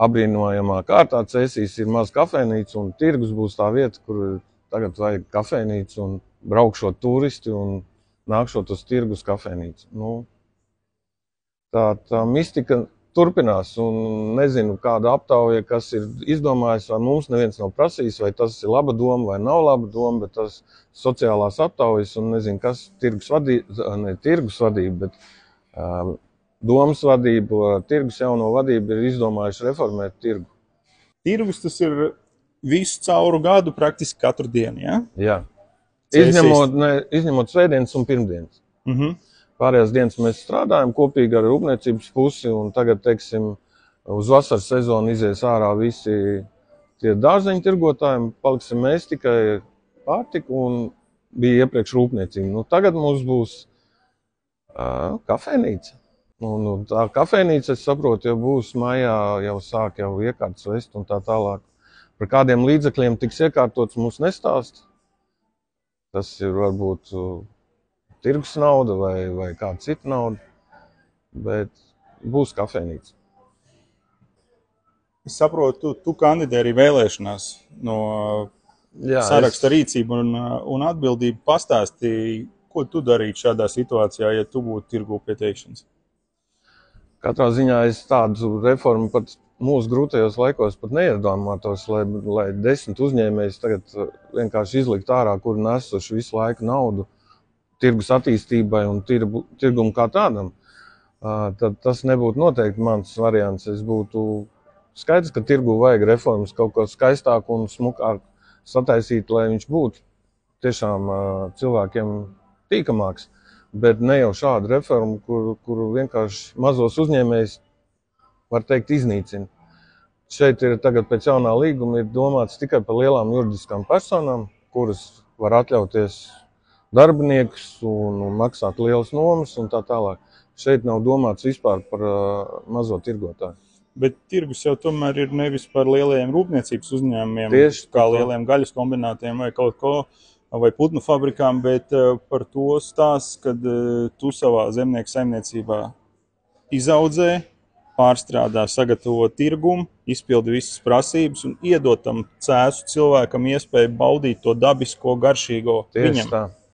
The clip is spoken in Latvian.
apbrīnojamā kārtā. Cēsīs ir maz kafejnīca un tirgus būs tā vieta, kur tagad vajag kafejnīcu un braukšot turisti un nākšot uz tirgus kafejnīcu. Nu, tā mistika turpinās un nezinu, kāda aptauja, kas ir izdomājis, vai mums neviens nav prasījis, vai tas ir laba doma vai nav laba doma, bet tas sociālās aptaujas un nezinu, kas tirgus vadība, bet domas vadība, tirgus jauno vadību ir izdomājuši reformēt tirgu. Tirgus tas ir visu cauru gadu praktiski katru dienu, ja? Jā. Izņemot svētdienas un pirmdienas. Pārējās dienas mēs strādājam kopīgi ar rūpniecības pusi, un tagad, teiksim, uz vasaras sezonu izies ārā visi tie dārzeņu tirgotājiem, paliksim mēs tikai pārtiku un bija iepriekš rūpniecība. Nu, tagad mums būs kafejnīca. Un tā kafejnīca, es saprotu, jau būs maijā, jau sāk jau iekārtas vest un tā tālāk. Par kādiem līdzekļiem tiks iekārtots mums nestāst. Tas ir varbūt tirgus nauda vai kāda cita nauda, bet būs kafejnīca. Es saprotu, tu kandidē arī vēlēšanās no saraksta rīcību un atbildību. Pastāstīji, ko tu darītu šādā situācijā, ja tu būtu tirgu pieteikšanas? Katrā ziņā es tādu reformu pat mūsu grūtajos laikos pat neiedomātos, lai 10 uzņēmējs tagad vienkārši izlikt ārā, kuri nesuši visu laiku naudu tirgus attīstībai un tirgumu kā tādam. Tad tas nebūtu noteikti mans variants. Es būtu skaidrs, ka tirgu vajag reformas kaut ko skaistāku un smukāku sataisīt, lai viņš būtu tiešām cilvēkiem tīkamāks. Bet ne jau šādu reformu, kuru vienkārši mazos uzņēmējs, var teikt, iznīcina. Šeit ir tagad pēc jaunā līguma ir domāts tikai par lielām juridiskām personām, kuras var atļauties darbiniekus un maksāt lielas nomas un tā tālāk. Šeit nav domāts vispār par mazo tirgotāju. Bet tirgus jau tomēr ir nevis par lielajiem rūpniecības uzņēmumiem, tieši kā lieliem gaļas kombinātiem vai kaut ko, vai putnu fabrikām, bet par to stāsts, kad tu savā zemnieku saimniecībā izaudzē, pārstrādā, sagatavo tirgumu, izpildi visas prasības un iedot tam cēsu cilvēkam iespēju baudīt to dabisko, garšīgo tieši viņam. Tā.